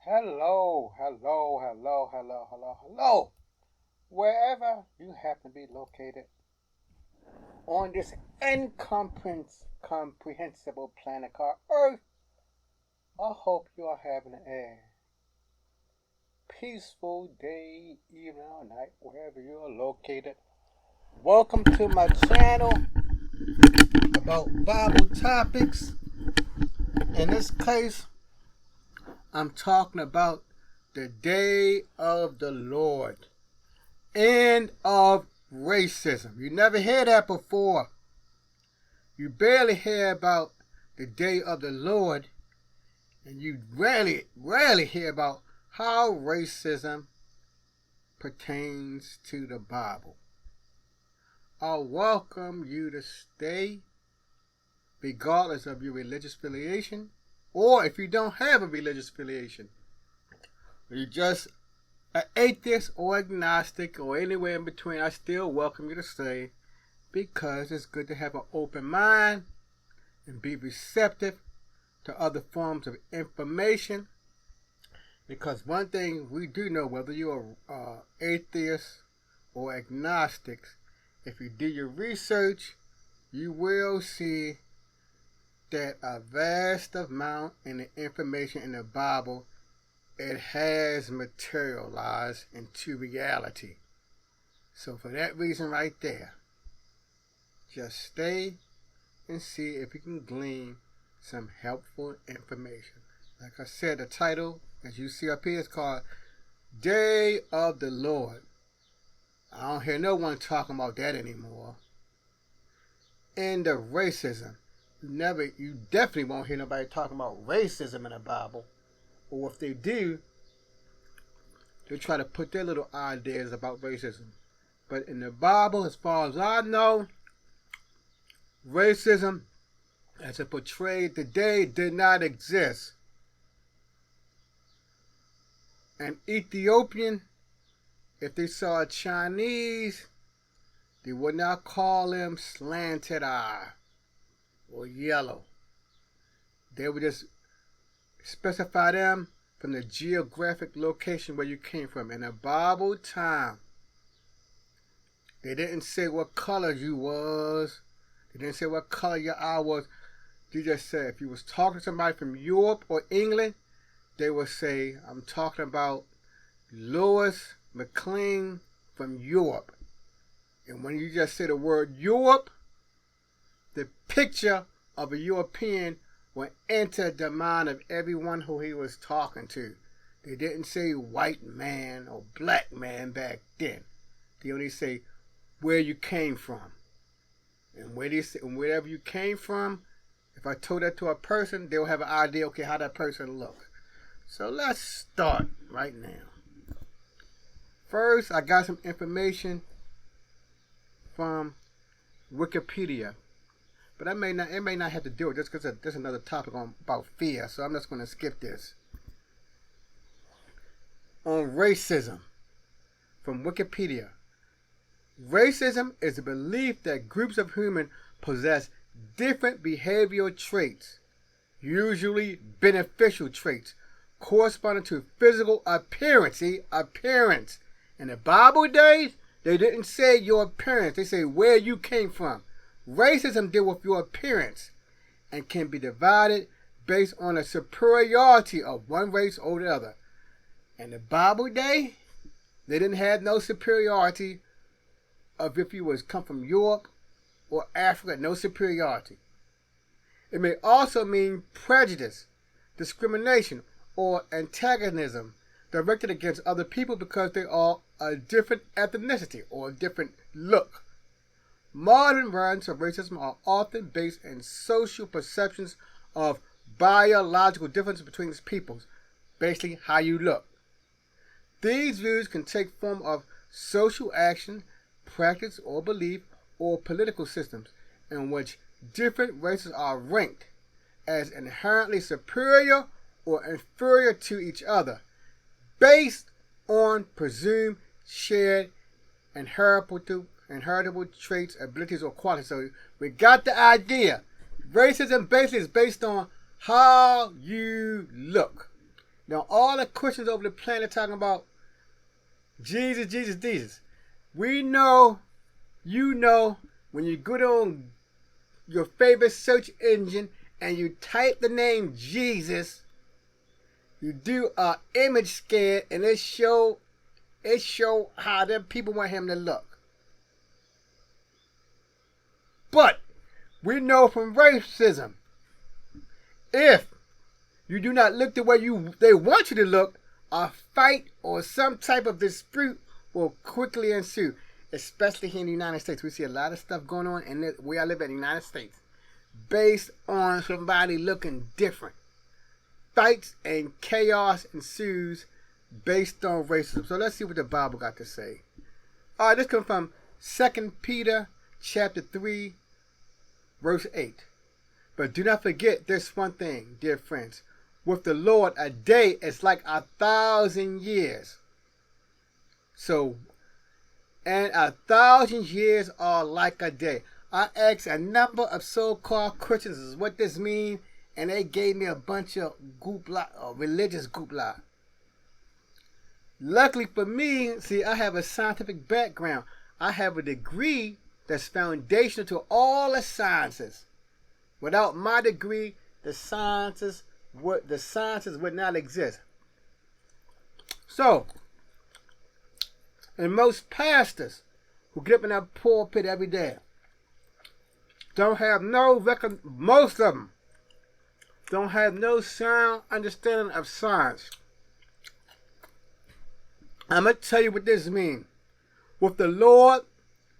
Hello, hello, hello, hello, hello, hello. Wherever you happen to be located on this incomprehensible planet called Earth, I hope you are having a peaceful day, evening, or night, wherever you are located. Welcome to my channel about Bible topics. In this case, I'm talking about the day of the Lord. End of racism. You never hear that before. You barely hear about the day of the Lord, and you rarely hear about how racism pertains to the Bible. I welcome you to stay, regardless of your religious affiliation, or if you don't have a religious affiliation. You're just an atheist or agnostic or anywhere in between. I still welcome you to stay, because it's good to have an open mind and be receptive to other forms of information. Because one thing we do know, whether you're atheist or agnostic, if you do your research, you will see that a vast amount in the information in the Bible, it has materialized into reality. So for that reason right there, just stay and see if you can glean some helpful information. Like I said, the title, as you see up here, is called Day of the Lord. I don't hear no one talking about that anymore. End of racism. You definitely won't hear nobody talking about racism in the Bible. Or if they do, they try to put their little ideas about racism. But in the Bible, as far as I know, racism, as it portrayed today, did not exist. An Ethiopian, if they saw a Chinese, they would not call him slanted eye or yellow. They would just specify them from the geographic location where you came from. In the Bible time, they didn't say what color you was. They didn't say what color your eye was. They just said if you was talking to somebody from Europe or England, they would say, I'm talking about Lewis McLean from Europe. And when you just say the word Europe, the picture of a European will enter the mind of everyone who he was talking to. They didn't say white man or black man back then. They only say where you came from. And wherever you came from, if I told that to a person, they'll have an idea, okay, how that person look. So let's start right now. First, I got some information from Wikipedia. But it may not have to do it just because there's another topic about fear. So I'm just going to skip this. On racism, from Wikipedia. Racism is the belief that groups of humans possess different behavioral traits, usually beneficial traits, corresponding to physical appearance. See, appearance. In the Bible days, they didn't say your appearance. They say where you came from. Racism deals with your appearance and can be divided based on the superiority of one race over the other. In the Bible day, they didn't have no superiority of if you was come from Europe or Africa, no superiority. It may also mean prejudice, discrimination, or antagonism directed against other people because they are a different ethnicity or a different look. Modern variants of racism are often based in social perceptions of biological differences between peoples, basically how you look. These views can take form of social action, practice or belief, or political systems in which different races are ranked as inherently superior or inferior to each other, based on presumed shared inheritable traits, abilities, or qualities. So we got the idea. Racism basically is based on how you look. Now, all the Christians over the planet talking about Jesus, Jesus, Jesus. We know, you know, when you go on your favorite search engine and you type the name Jesus, you do an image scan and it show how them people want him to look. But we know from racism, if you do not look the way they want you to look, a fight or some type of dispute will quickly ensue. Especially here in the United States. We see a lot of stuff going on in where I live in the United States based on somebody looking different. Fights and chaos ensues based on racism. So let's see what the Bible got to say. All right, this comes from 2 Peter chapter 3, verse 8. But do not forget this one thing, dear friends. With the Lord, a day is like 1,000 years. And 1,000 years are like a day. I asked a number of so-called Christians what this means, and they gave me a bunch of religious goopla. Luckily for me, see, I have a scientific background. I have a degree that's foundational to all the sciences. Without my degree, the sciences would not exist. So, and most pastors who get up in that pulpit every day don't have most of them don't have no sound understanding of science. I'm going to tell you what this means. With the Lord,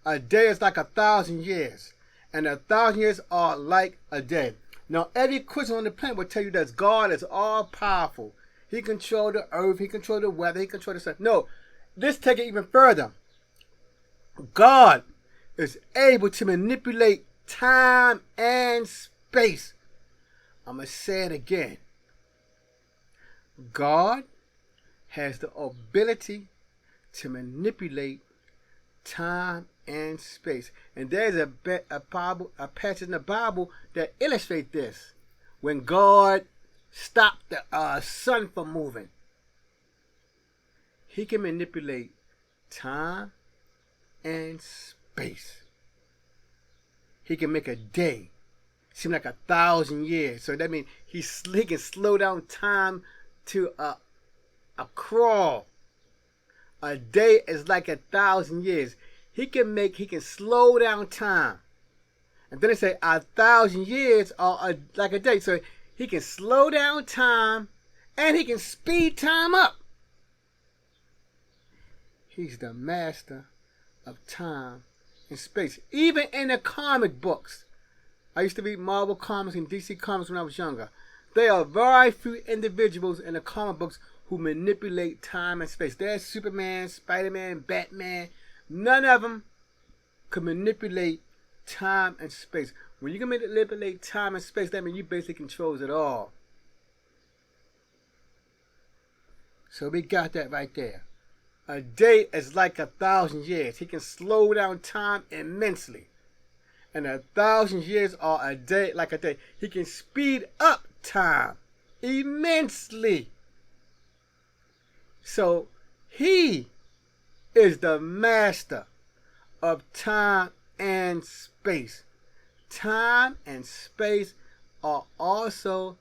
a day is like 1,000 years, and 1,000 years are like a day. Now, every Christian on the planet will tell you that God is all powerful. He controls the earth, he controls the weather, he controls the sun. No, let's take it even further. God is able to manipulate time and space. I'm going to say it again. God has the ability to manipulate time and space. And there's a passage in the Bible that illustrates this. When God stopped the sun from moving, he can manipulate time and space. He can make a day seem like 1,000 years. So that means he can slow down time to a crawl. A day is like 1,000 years. He can slow down time. And then they say 1,000 years are like a day. So he can slow down time and he can speed time up. He's the master of time and space. Even in the comic books. I used to read Marvel comics and DC comics when I was younger. There are very few individuals in the comic books who manipulate time and space. There's Superman, Spider-Man, Batman. None of them can manipulate time and space. When you can manipulate time and space, that means you basically control it all. So we got that right there. A day is like 1,000 years. He can slow down time immensely. And 1,000 years are a day like a day. He can speed up time immensely. So he is the master of time and space. Time and space are also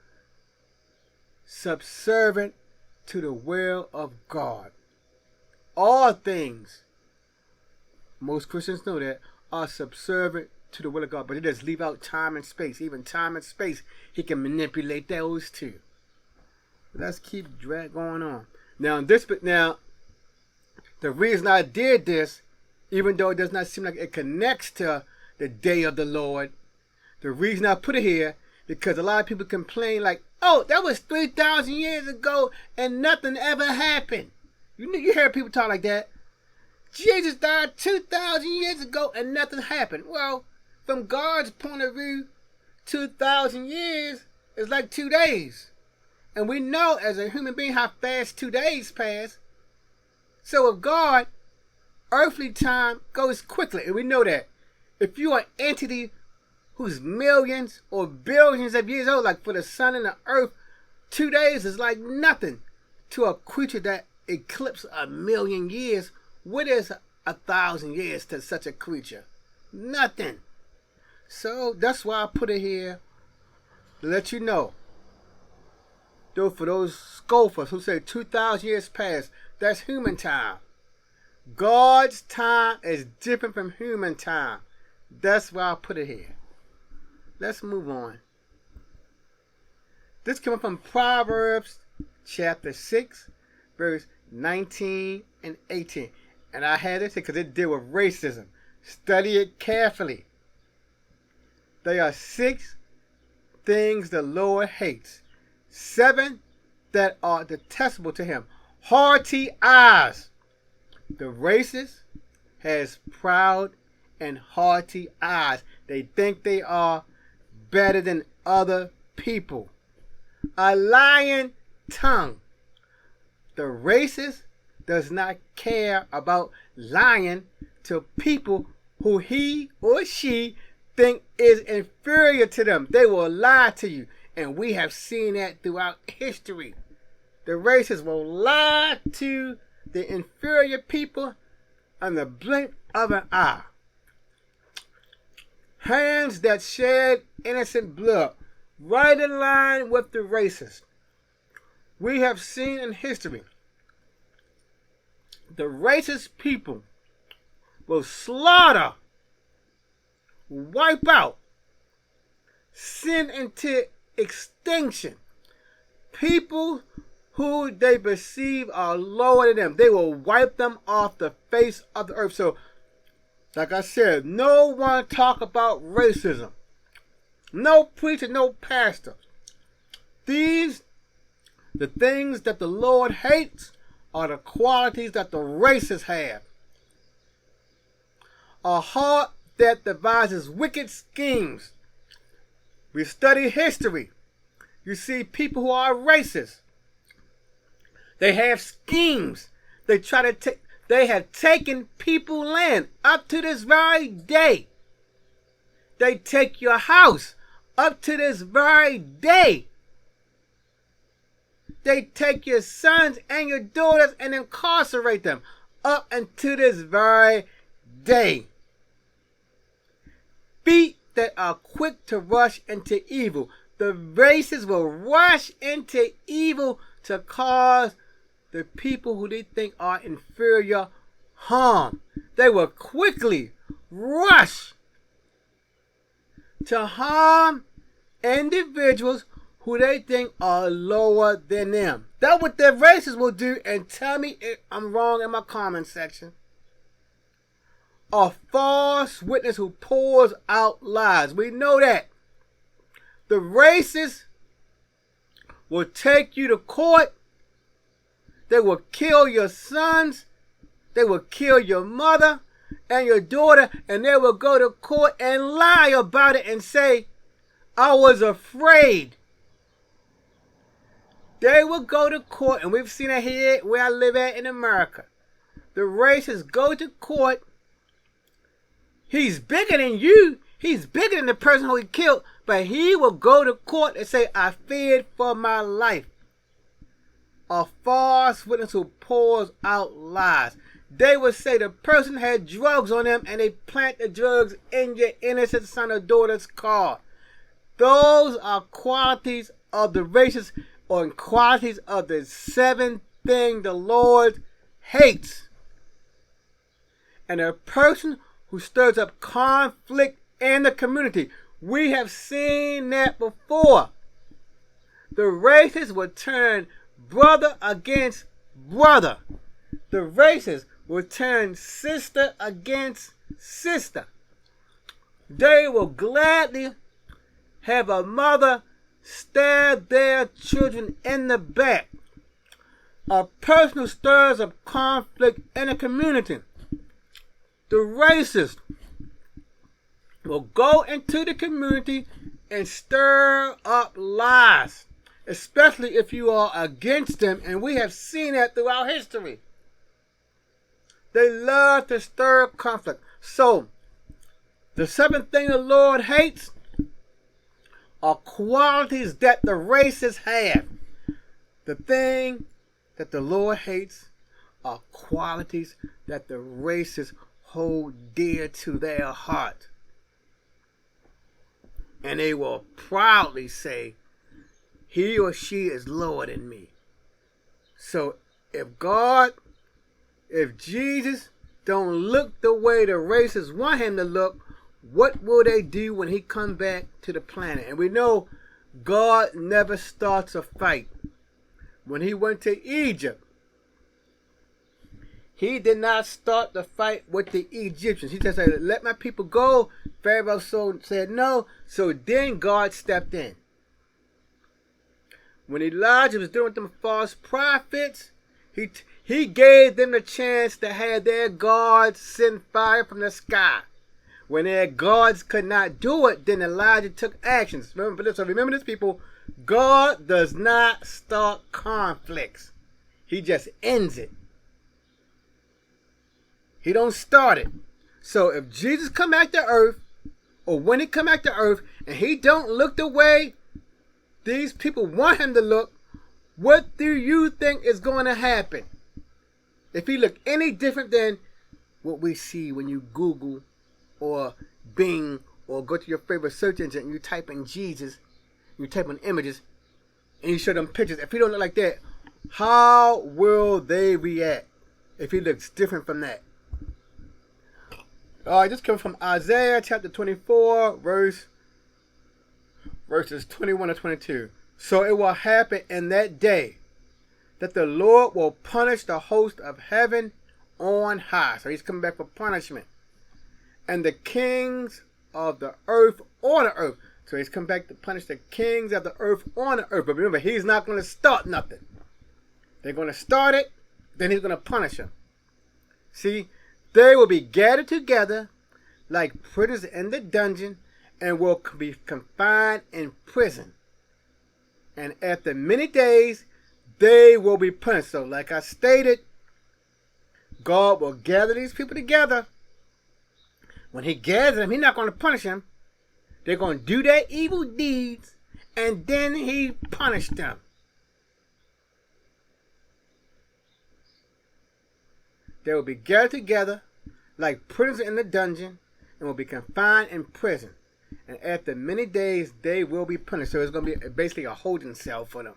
subservient to the will of God. All things, most Christians know that, are subservient to the will of God. But he just leave out time and space. Even time and space, he can manipulate those too. Let's keep going on. Now, the reason I did this, even though it does not seem like it connects to the day of the Lord, the reason I put it here, because a lot of people complain like, oh, that was 3,000 years ago and nothing ever happened. You hear people talk like that. Jesus died 2,000 years ago and nothing happened. Well, from God's point of view, 2,000 years is like 2 days. And we know as a human being how fast 2 days pass. So with God, earthly time goes quickly. And we know that. If you are an entity who's millions or billions of years old, like for the sun and the earth, 2 days is like nothing. to a creature that eclipses 1,000,000 years, what is 1,000 years to such a creature? Nothing. So that's why I put it here to let you know. Though for those scoffers who say 2,000 years past, that's human time. God's time is different from human time. That's why I put it here. Let's move on. This comes from Proverbs chapter 6, verse 19 and 18. And I had this because it deals with racism. Study it carefully. There are 6 things the Lord hates. 7 that are detestable to him. Haughty eyes. The racist has proud and haughty eyes. They think they are better than other people. A lying tongue. The racist does not care about lying to people who he or she think is inferior to them. They will lie to you. And we have seen that throughout history. The racists will lie to the inferior people on the blink of an eye. Hands that shed innocent blood, right in line with the racists. We have seen in history the racist people will slaughter, wipe out, send into extinction people who they perceive are lower than them. They will wipe them off the face of the earth. So, like I said, no one talk about racism. No preacher, no pastor. The things that the Lord hates are the qualities that the racists have. A heart that devises wicked schemes. We study history. You see people who are racist. They have schemes. They have taken people's land up to this very day. They take your house up to this very day. They take your sons and your daughters and incarcerate them up until this very day. Feet that are quick to rush into evil. The racists will rush into evil to cause the people who they think are inferior harm. They will quickly rush to harm individuals who they think are lower than them. That's what the racists will do, and tell me if I'm wrong in my comment section. A false witness who pours out lies. We know that. The racists will take you to court. They will kill your sons. They will kill your mother and your daughter, and they will go to court and lie about it and say, I was afraid. They will go to court, and we've seen it here where I live at in America. The racists go to court. He's bigger than you. He's bigger than the person who he killed, but he will go to court and say, I feared for my life. A false witness who pours out lies. They will say the person had drugs on them and they plant the drugs in your innocent son or daughter's car. Those are qualities of the racists, or qualities of the 7 things the Lord hates. And a person who stirs up conflict in the community. We have seen that before. The racists will turn brother against brother. The racists will turn sister against sister. They will gladly have a mother stab their children in the back. A person who stirs up conflict in a community. The racist will go into the community and stir up lies, especially if you are against them, and we have seen that throughout history. They love to stir up conflict. So, the 7th thing the Lord hates are qualities that the racists have. The thing that the Lord hates are qualities that the races hold dear to their heart. And they will proudly say, he or she is Lord in me. So if Jesus don't look the way the races want him to look, what will they do when he comes back to the planet? And we know God never starts a fight. When he went to Egypt, he did not start the fight with the Egyptians. He just said, let my people go. Pharaoh said no. So then God stepped in. When Elijah was dealing with them false prophets, he gave them the chance to have their gods send fire from the sky. When their gods could not do it, then Elijah took actions. Remember this, people. God does not start conflicts. He just ends it. He don't start it. So if Jesus come back to earth, or when he come back to earth, and he don't look the way these people want him to look, what do you think is going to happen? If he look any different than what we see when you Google or Bing or go to your favorite search engine and you type in Jesus, you type in images, and you show them pictures. If he don't look like that, how will they react if he looks different from that? This comes from Isaiah chapter 24, verses 21 to 22. So it will happen in that day that the Lord will punish the host of heaven on high. So he's coming back for punishment. And the kings of the earth on the earth. So he's come back to punish the kings of the earth on the earth. But remember, he's not going to start nothing. They're going to start it, then he's going to punish them. See, they will be gathered together like prisoners in the dungeon and will be confined in prison. And after many days, they will be punished. So like I stated, God will gather these people together. When he gathers them, he's not going to punish them. They're going to do their evil deeds, and then he punished them. They will be gathered together like prisoners in the dungeon and will be confined in prison. And after many days, they will be punished. So it's going to be basically a holding cell for them.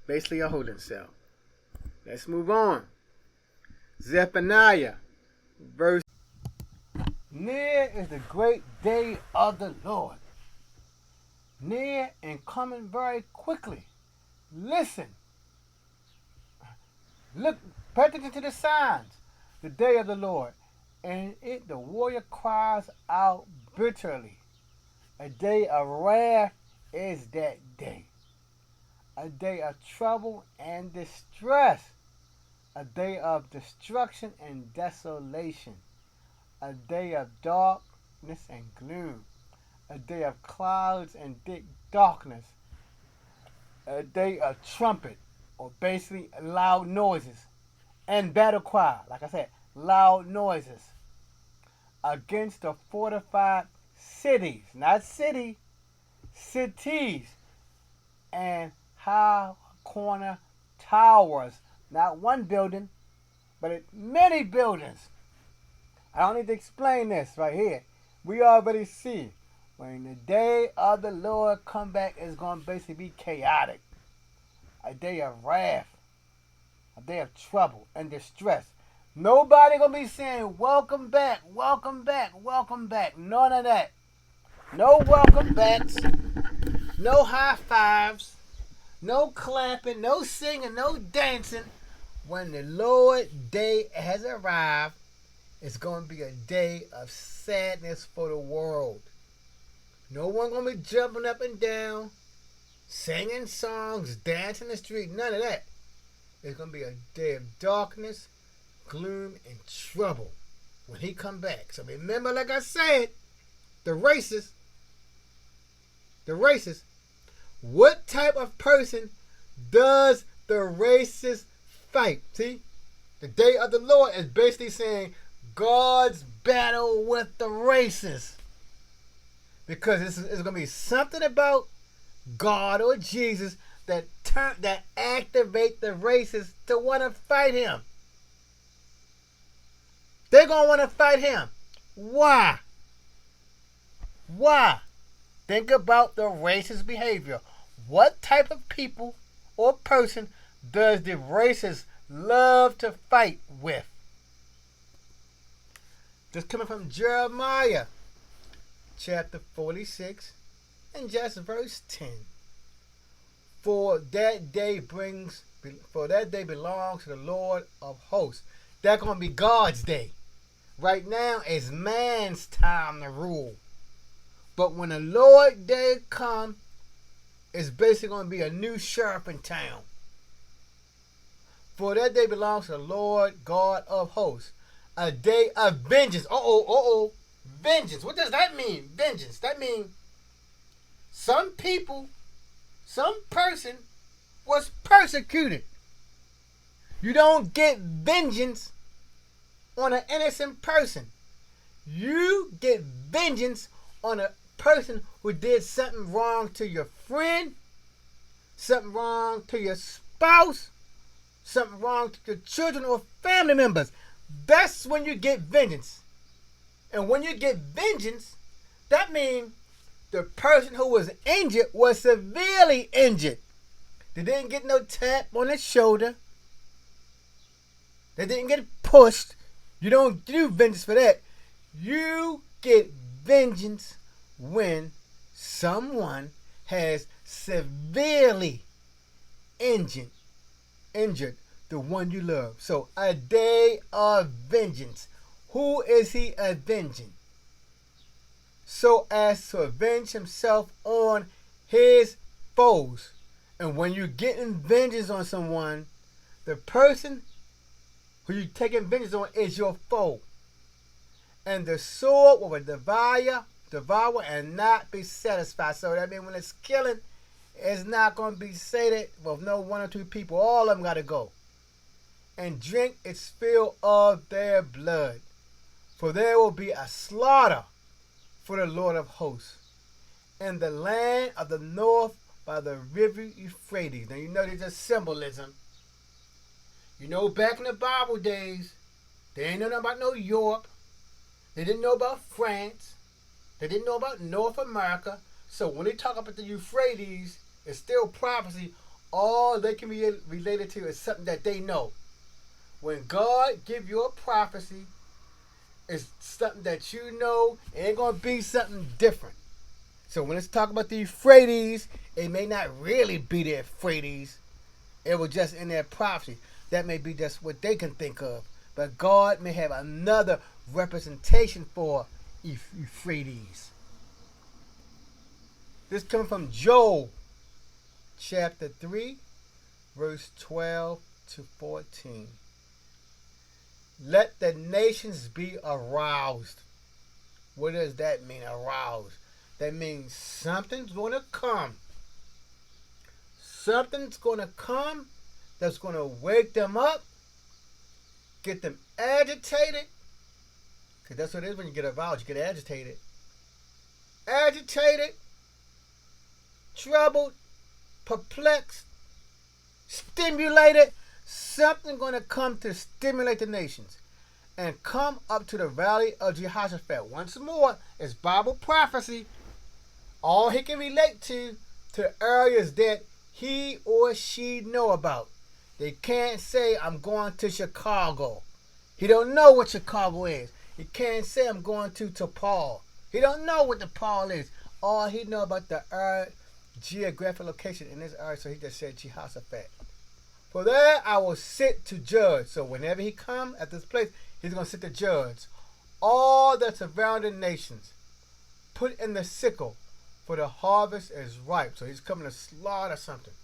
Basically a holding cell. Let's move on. Zephaniah, verse. Near is the great day of the Lord. Near and coming very quickly. Listen. Look, pay attention to the signs. The day of the Lord. And the warrior cries out bitterly. A day of wrath is that day. A day of trouble and distress. A day of destruction and desolation. A day of darkness and gloom. A day of clouds and thick darkness. A day of trumpet, or basically loud noises. And battle cry, like I said, loud noises. Against the fortified cities, not city, cities, and high corner towers. Not one building, but many buildings. I don't need to explain this right here. We already see when the day of the Lord come back, it's going to basically be chaotic. A day of wrath. A day of trouble and distress. Nobody going to be saying, welcome back, welcome back, welcome back. None of that. No welcome backs. No high fives. No clapping. No singing. No dancing. When the Lord's day has arrived, it's going to be a day of sadness for the world. No one going to be jumping up and down, singing songs, dancing in the street. None of that. It's going to be a day of darkness, gloom, and trouble when he come back. So remember, like I said, the racists. What type of person does the racist fight? See, the day of the Lord is basically saying God's battle with the racists. Because it's going to be something about God or Jesus that activate the racists to want to fight him. They're going to want to fight him. Why? Why? Think about the racist behavior. What type of people or person does the racists love to fight with? This coming from Jeremiah chapter 46 and just verse 10. For that day belongs to the Lord of hosts. That's going to be God's day. Right now is man's time to rule. But when the Lord day comes, it's basically going to be a new sheriff in town. For that day belongs to the Lord God of hosts. A day of vengeance. Vengeance. What does that mean? Vengeance. That means some people, some person was persecuted. You don't get vengeance on an innocent person. You get vengeance on a person who did something wrong to your friend, something wrong to your spouse, something wrong to your children or family members. That's when you get vengeance. And when you get vengeance, that means the person who was injured was severely injured. They didn't get no tap on the shoulder. They didn't get pushed. You don't do vengeance for that. You get vengeance when someone has severely injured the one you love. So a day of vengeance. Who is he avenging? So as to avenge himself on his foes. And when you're getting vengeance on someone, the person who you're taking vengeance on is your foe. And the sword will devour and not be satisfied. So that means when it's killing, it's not going to be sated with no one or two people. All of them got to go. And drink its fill of their blood. For there will be a slaughter for the Lord of hosts in the land of the north by the river Euphrates. Now you know there's a symbolism. You know back in the Bible days, they ain't know nothing about no Europe. They didn't know about France. They didn't know about North America. So when they talk about the Euphrates, it's still prophecy. All they can be related to is something that they know. When God give you a prophecy, it's something that you know. It ain't going to be something different. So when it's talking about the Euphrates, it may not really be the Euphrates. It was just in their prophecy. That may be just what they can think of. But God may have another representation for Euphrates. This comes from Joel chapter 3, verse 12 to 14. Let the nations be aroused. What does that mean, aroused? That means something's going to come. Something's going to come that's going to wake them up, get them agitated. Because that's what it is when you get aroused, you get agitated. Agitated, troubled, perplexed, stimulated. Something going to come to stimulate the nations and come up to the valley of Jehoshaphat. Once more, it's Bible prophecy. All he can relate to areas that he or she know about. They can't say, I'm going to Chicago. He don't know what Chicago is. He can't say, I'm going to Paul. He don't know what the Paul is. All he know about the geographic location in this area, so he just said Jehoshaphat. For there I will sit to judge. So whenever he come at this place, he's going to sit to judge all the surrounding nations. Put in the sickle, for the harvest is ripe. So he's coming to slaughter something.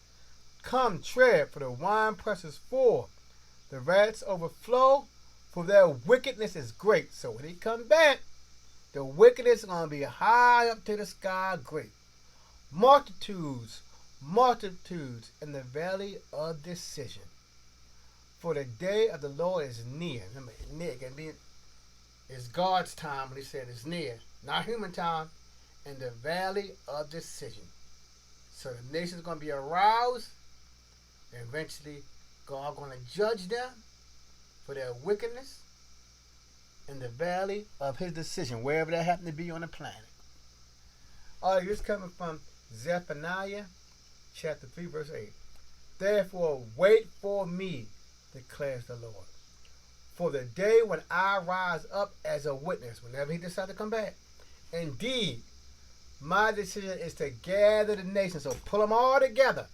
Come, tread, for the winepress is full. The vats overflow, for their wickedness is great. So when he come back, the wickedness is going to be high up to the sky great. Multitudes in the valley of decision. For the day of the Lord is near. Remember, near can be, it's God's time when he said it's near. Not human time. In the valley of decision. So the nation's going to be aroused. And eventually, God going to judge them for their wickedness in the valley of his decision, wherever that happened to be on the planet. All right, this coming from Zephaniah chapter 3, verse 8. Therefore, wait for me, declares the Lord. For the day when I rise up as a witness, whenever he decides to come back. Indeed, my decision is to gather the nations, so pull them all together,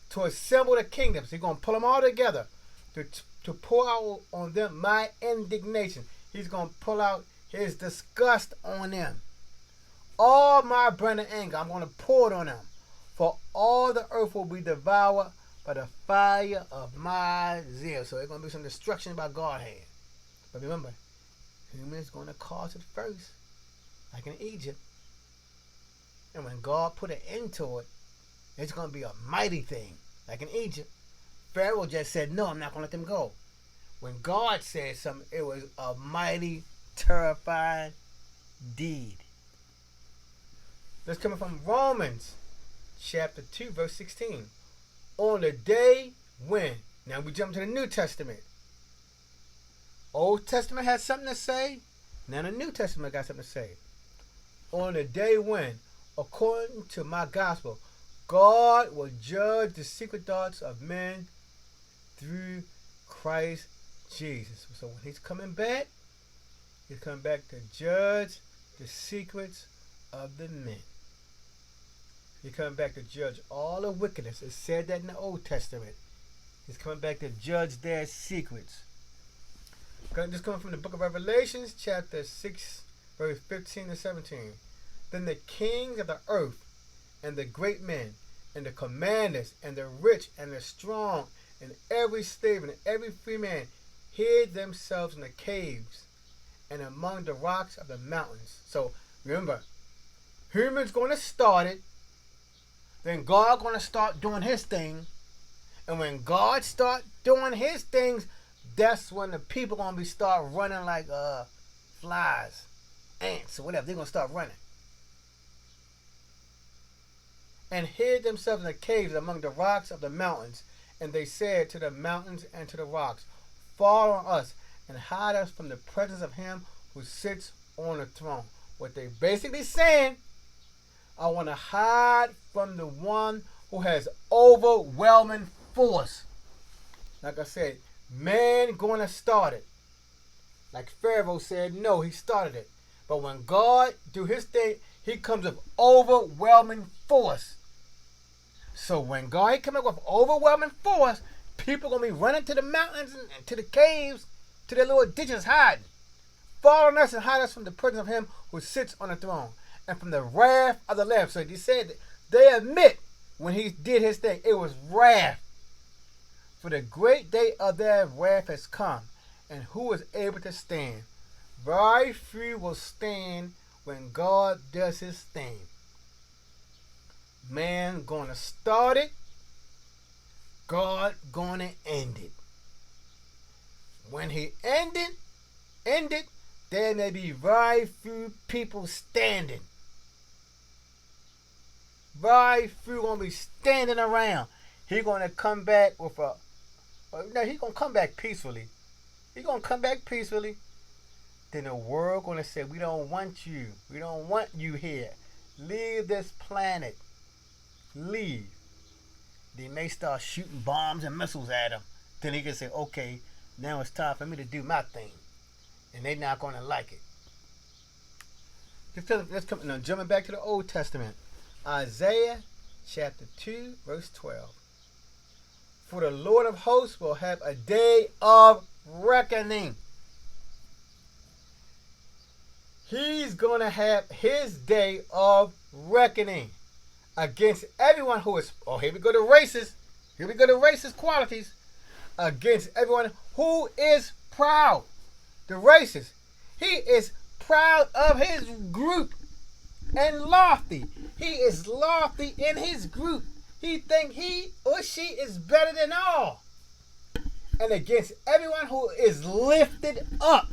to assemble the kingdoms. He's going to pull them all together to pour out on them my indignation. He's going to pull out his disgust on them. All my burning anger, I'm going to pour it on them. For all the earth will be devoured by the fire of my zeal. So there's going to be some destruction by God's hand. But remember, humans going to cause it first, like in Egypt. And when God put an end to it, it's going to be a mighty thing, like in Egypt. Pharaoh just said, no, I'm not going to let them go. When God said something, it was a mighty, terrifying deed. That's coming from Romans chapter 2, verse 16. On the day when, now we jump to the New Testament. Old Testament has something to say. Now the New Testament got something to say. On the day when, according to my gospel, God will judge the secret thoughts of men through Christ Jesus. So when he's coming back to judge the secrets of the men. He's coming back to judge all the wickedness. It said that in the Old Testament. He's coming back to judge their secrets. This coming from the book of Revelations, chapter 6, verse 15 to 17. Then the kings of the earth, and the great men, and the commanders, and the rich, and the strong, and every slave, and every free man, hid themselves in the caves, and among the rocks of the mountains. So, remember, humans going to start it, then God going to start doing his thing, and when God start doing his things, that's when the people going to start running like flies, ants, or whatever. They're going to start running. And hid themselves in the caves among the rocks of the mountains. And they said to the mountains and to the rocks, fall on us and hide us from the presence of him who sits on the throne. What they basically saying, I want to hide from the one who has overwhelming force. Like I said, man going to start it. Like Pharaoh said, no, he started it. But when God do his thing, he comes with overwhelming force. So when God comes up with overwhelming force, people going to be running to the mountains and to the caves, to their little ditches hiding. Fall on us and hide us from the presence of him who sits on the throne and from the wrath of the Lamb. So he said, they admit when he did his thing, it was wrath. For the great day of their wrath has come, and who is able to stand? Very few will stand when God does his thing. Man gonna start it, God gonna end it. When he end it, there may be very few people standing. Very few gonna be standing around. He gonna come back with he gonna come back peacefully. He gonna come back peacefully. Then the world gonna say, we don't want you. We don't want you here. Leave this planet. Leave. They may start shooting bombs and missiles at him. Then he can say, okay, now it's time for me to do my thing. And they're not gonna like it. Let's come now, jumping back to the Old Testament. Isaiah chapter 2, verse 12. For the Lord of hosts will have a day of reckoning. He's going to have his day of reckoning against everyone who is, here we go to racist. Here we go to racist qualities. Against everyone who is proud. The racist. He is proud of his group and lofty. He is lofty in his group. He think he or she is better than all. And against everyone who is lifted up.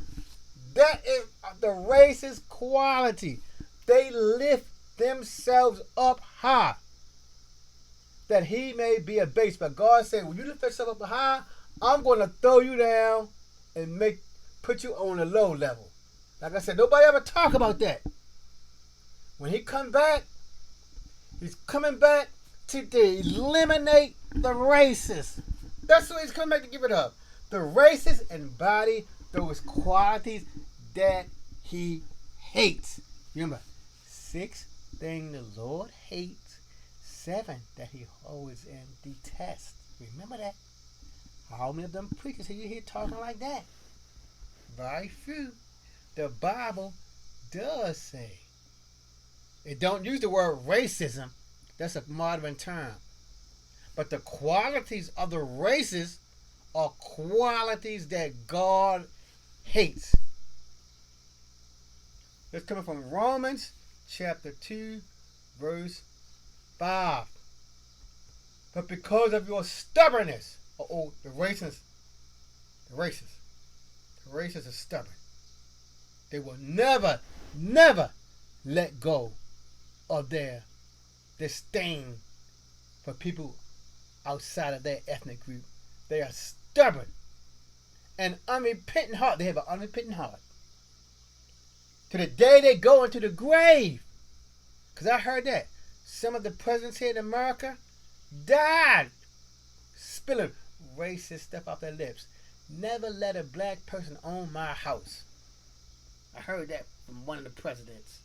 That is the racist quality. They lift themselves up high. that he may be abased. But God said, when you lift yourself up high, I'm going to throw you down and put you on a low level. Like I said, nobody ever talk about that. When he come back, he's coming back to eliminate the racists. That's what he's coming back to give it up. The racists embody those qualities that he hates. Remember, 6 things the Lord hates, 7 that he holds and detests. Remember that. How many of them preachers are you here talking like that? Very few. The Bible does say. It don't use the word racism. That's a modern term. But the qualities of the races are qualities that God hates. It's coming from Romans chapter 2, verse 5. But because of your stubbornness, the racists are stubborn. They will never, never let go of their disdain for people outside of their ethnic group. They are stubborn and unrepentant heart. They have an unrepentant heart. To the day they go into the grave. Because I heard that. Some of the presidents here in America died spilling racist stuff off their lips. Never let a black person own my house. I heard that from one of the presidents.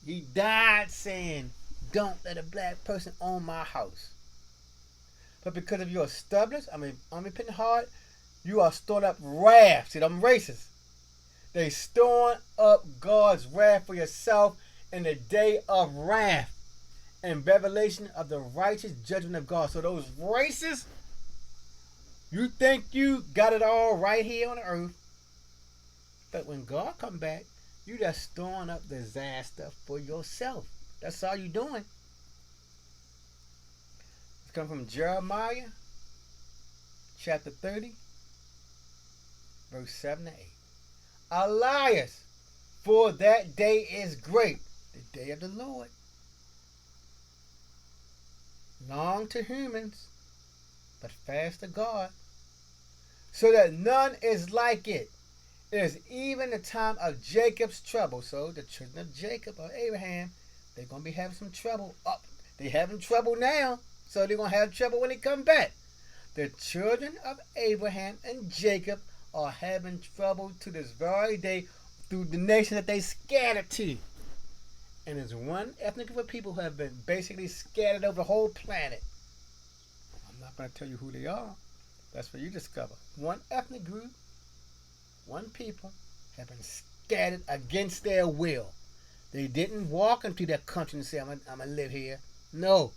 He died saying, don't let a black person own my house. But because of your stubbornness, unrepentant heart, you are stored up wrath. See, them racist. They storing up God's wrath for yourself in the day of wrath and revelation of the righteous judgment of God. So those racists, you think you got it all right here on the earth. But when God come back, you just storing up disaster for yourself. That's all you doing. It's come from Jeremiah chapter 30, verse 7 to 8. Alas, for that day is great, the day of the Lord. Long to humans, but fast to God, so that none is like it. It is even the time of Jacob's trouble. So the children of Jacob or Abraham, they're going to be having some trouble. They're having trouble now, so they're going to have trouble when they come back. The children of Abraham and Jacob are having trouble to this very day through the nation that they scattered to. And there's one ethnic group of people who have been basically scattered over the whole planet. I'm not going to tell you who they are. That's what you discover. One ethnic group, one people have been scattered against their will. They didn't walk into their country and say, I'm going to live here. No.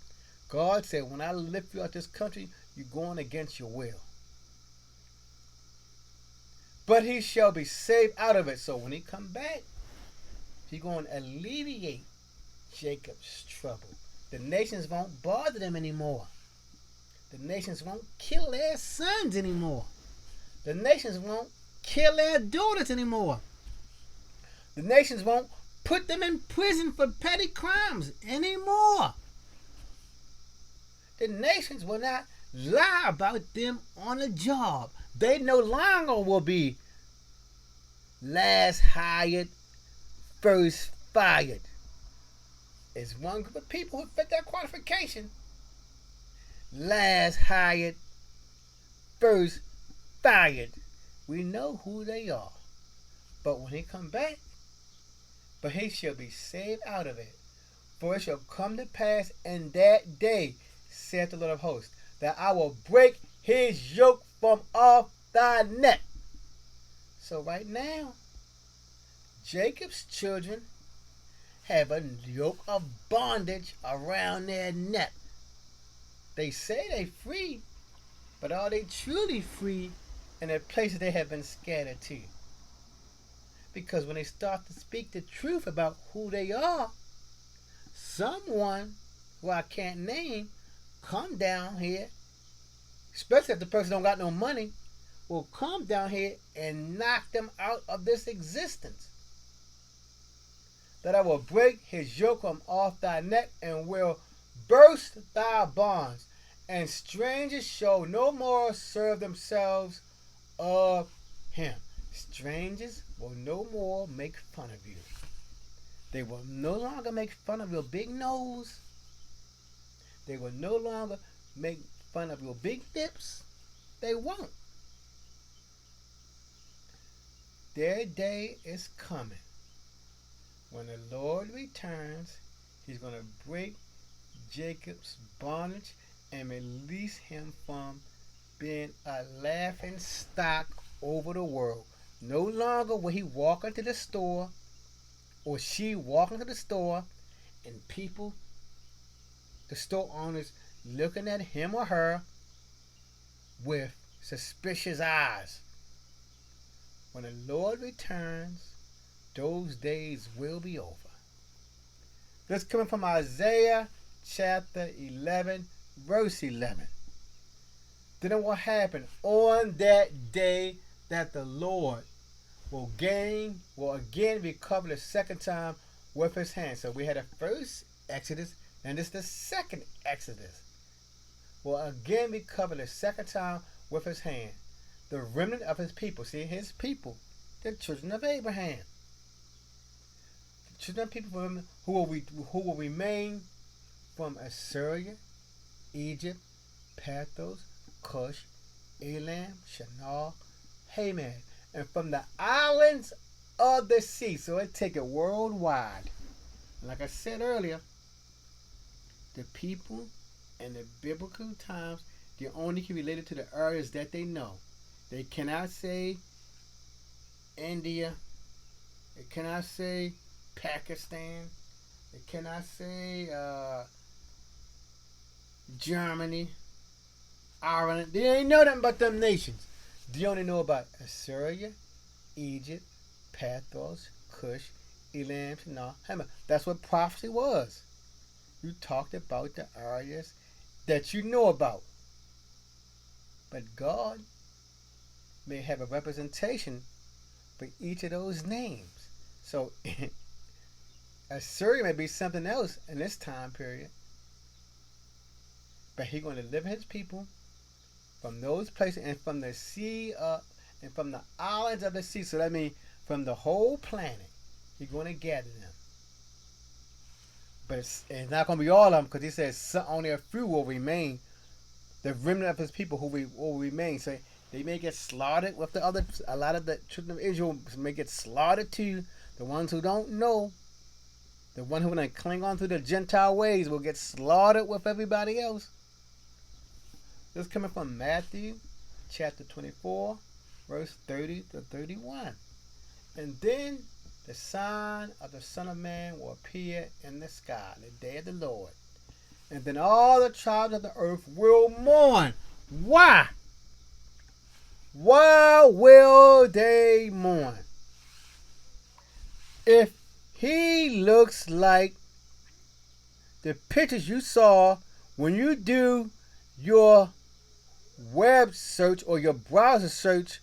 God said, when I lift you out this country, you're going against your will. But he shall be saved out of it. So when he come back, he's going to alleviate Jacob's trouble. The nations won't bother them anymore. The nations won't kill their sons anymore. The nations won't kill their daughters anymore. The nations won't put them in prison for petty crimes anymore. The nations will not lie about them on a job. They no longer will be last hired, first fired. It's one group of people who fit that qualification. Last hired, first fired. We know who they are. But when he come back, but he shall be saved out of it. For it shall come to pass in that day, saith the Lord of hosts, that I will break his yoke from off thy neck. So right now, Jacob's children have a yoke of bondage around their neck. They say they free, but are they truly free in the places they have been scattered to? Because when they start to speak the truth about who they are, someone who I can't name come down here, especially if the person don't got no money, will come down here and knock them out of this existence. That I will break his yoke from off thy neck and will burst thy bonds, and strangers shall no more serve themselves of him. Strangers will no more make fun of you. They will no longer make fun of your big nose. They will no longer make fun of your big lips. They won't. Their day is coming. When the Lord returns, he's going to break Jacob's bondage and release him from being a laughing stock over the world. No longer will he walk into the store or she walk into the store and people, the store owners, looking at him or her with suspicious eyes. When the Lord returns, those days will be over. This coming from Isaiah chapter 11, verse 11. Then it will happen on that day that the Lord will again recover the second time with his hand. So we had the first Exodus, and this is the second Exodus. Will again recover the second time with his hand. The remnant of his people. See, his people, the children of Abraham. The children of people who will remain from Assyria, Egypt, Pathros, Cush, Elam, Shinar, Haman, and from the islands of the sea. So it take it worldwide. Like I said earlier, the people in the biblical times, they only can relate it to the areas that they know. They cannot say India. They cannot say Pakistan. They cannot say Germany, Ireland. They ain't know nothing about them nations. They only know about Assyria, Egypt, Pathros, Cush, Elam, Shinar, Haman. That's what prophecy was. You talked about the areas that you know about. But God may have a representation for each of those names. So Assyria may be something else in this time period. But he's going to deliver his people from those places and from the sea and from the islands of the sea. So that means from the whole planet, he's going to gather them. But it's not going to be all of them, because he says only a few will remain. The remnant of his people who will remain. So they may get slaughtered with the other. A lot of the children of Israel may get slaughtered too. The ones who don't know, the one who want to cling on to the Gentile ways, will get slaughtered with everybody else. This is coming from Matthew chapter 24, verse 30 to 31. And then the sign of the Son of Man will appear in the sky, the day of the Lord. And then all the tribes of the earth will mourn. Why? Why will they mourn? If he looks like the pictures you saw when you do your web search or your browser search,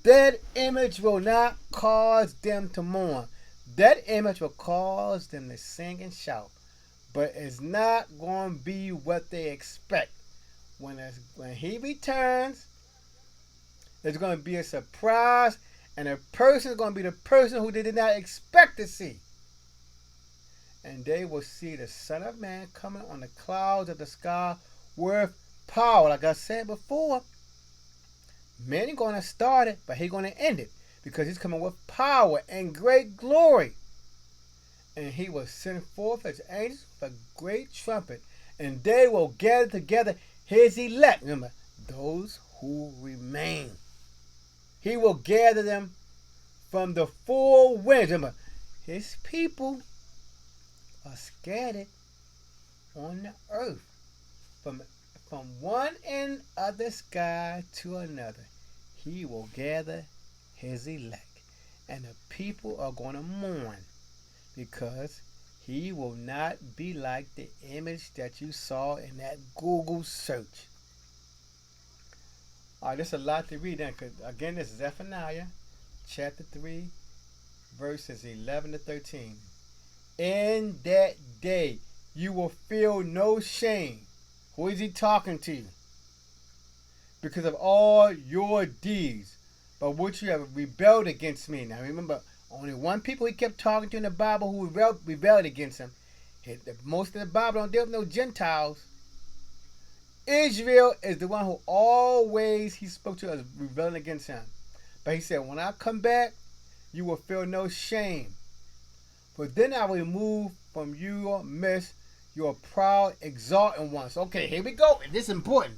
that image will not cause them to mourn. That image will cause them to sing and shout. But it's not going to be what they expect. When he returns, it's going to be a surprise, and the person is going to be the person who they did not expect to see. And they will see the Son of Man coming on the clouds of the sky with power. Like I said before, man ain't going to start it, but he's going to end it, because he's coming with power and great glory. And he will send forth his angels with a great trumpet, and they will gather together his elect. Remember, those who remain. He will gather them from the four winds. Remember, his people are scattered on the earth from one end of the sky to another. He will gather his elect, and the people are going to mourn, because he will not be like the image that you saw in that Google search. All right, there's a lot to read then. Again, this is Zephaniah chapter 3, verses 11 to 13. In that day you will feel no shame. Who is he talking to? Because of all your deeds, but which you have rebelled against me. Now remember, only one people he kept talking to in the Bible who rebelled against him. Most of the Bible don't deal with no Gentiles. Israel is the one who always he spoke to as rebelling against him. But he said, when I come back, you will feel no shame. For then I will remove from your midst your proud, exalting ones. Okay, here we go. This is important.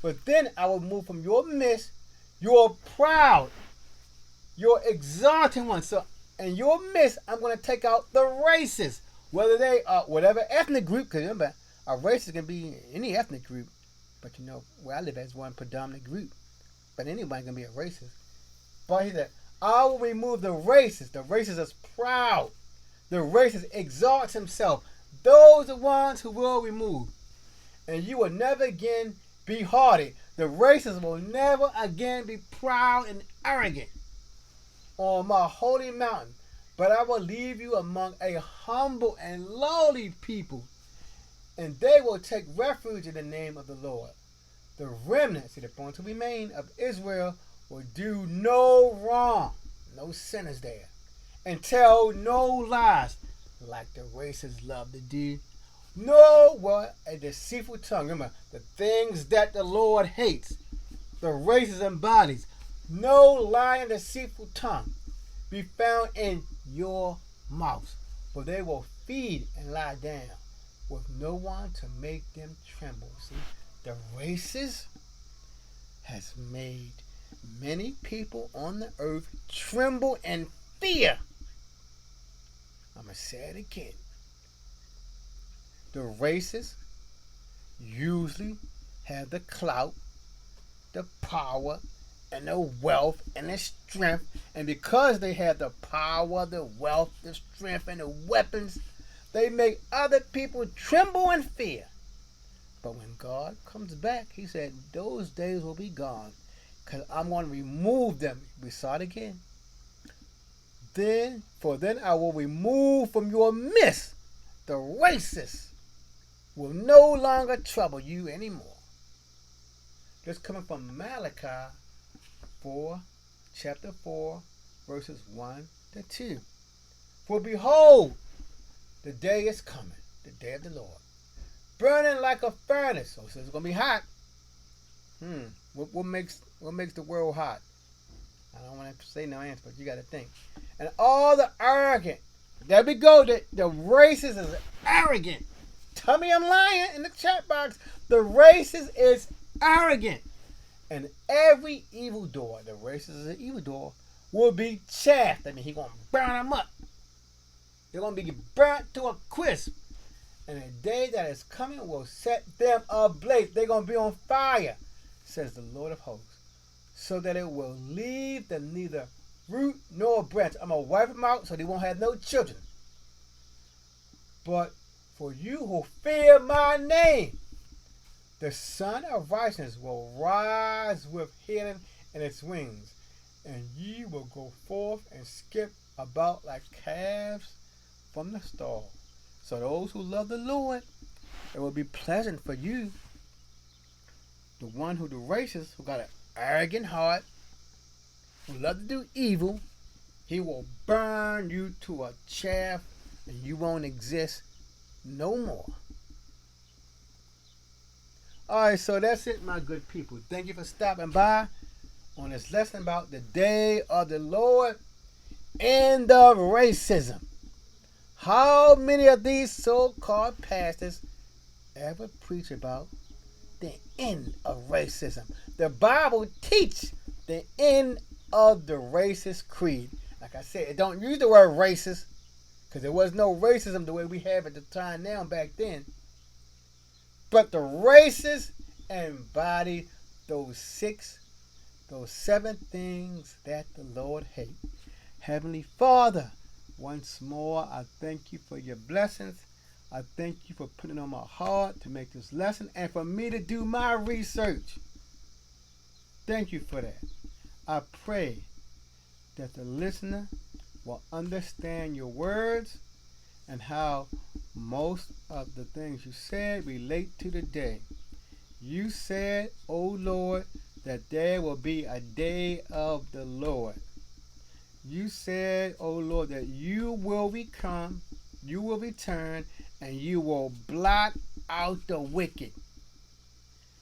But then I will move from your midst your proud, your exalting ones. So in your midst, I'm going to take out the racists. Whether they are whatever ethnic group, because remember, a racist can be any ethnic group. But where I live as one predominant group. But anybody can be a racist. But he said, I will remove the racist. The racist is proud. The racist exalts himself. Those are the ones who will remove. And you will never again be haughty. The racist will never again be proud and arrogant on my holy mountain. But I will leave you among a humble and lowly people. And they will take refuge in the name of the Lord. The remnant, the ones who remain of Israel, will do no wrong, no sinners there, and tell no lies, like the racists love to do. No, what a deceitful tongue. Remember, the things that the Lord hates, the racists embodies. No lying, deceitful tongue be found in your mouth, for they will feed and lie down, with no one to make them tremble. See, the racist has made many people on the earth tremble and fear. I'm going to say it again. The racists usually have the clout, the power, and the wealth and the strength. And because they have the power, the wealth, the strength, and the weapons, they make other people tremble and fear. But when God comes back, he said, those days will be gone, because I'm going to remove them. We saw it again. Then I will remove from your midst the racists will no longer trouble you anymore. This coming from Malachi 4, chapter 4, verses 1 to 2. For behold, the day is coming, the day of the Lord, burning like a furnace. So it's going to be hot. What makes the world hot? I don't want to say no answer, but you got to think. And all the arrogant. There we go. The racist is arrogant. Tell me I'm lying in the chat box. The racist is arrogant. And every evildoer, the racist is an evildoer, will be chaffed. I mean, he's going to burn them up. They're going to be burnt to a crisp. And the day that is coming will set them ablaze. They're going to be on fire, says the Lord of hosts, so that it will leave them neither root nor branch. I'm going to wipe them out so they won't have no children. But for you who fear my name, the Son of Righteousness will rise with healing in its wings, and ye will go forth and skip about like calves from the stall. So those who love the Lord, it will be pleasant for you. The one the racist, who got an arrogant heart, who love to do evil, he will burn you to a chaff, and you won't exist no more. Alright, so that's it, my good people. Thank you for stopping by on this lesson about the day of the Lord and the racism. How many of these so-called pastors ever preach about the end of racism? The Bible teaches the end of the racist creed. Like I said, it don't use the word racist, because there was no racism the way we have at the time now back then. But the racists embody those 7 things that the Lord hates. Heavenly Father, once more, I thank you for your blessings. I thank you for putting it on my heart to make this lesson and for me to do my research. Thank you for that. I pray that the listener will understand your words and how most of the things you said relate to the day. You said, O Lord, that there will be a day of the Lord. You said, O Lord, that you will return, and you will blot out the wicked.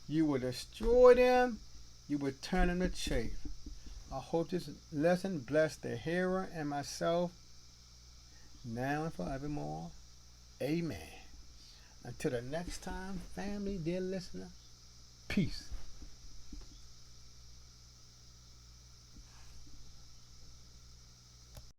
You will destroy them, you will turn them to chaff. I hope this lesson blessed the hearer and myself, now and forevermore. Amen. Until the next time, family, dear listener, peace.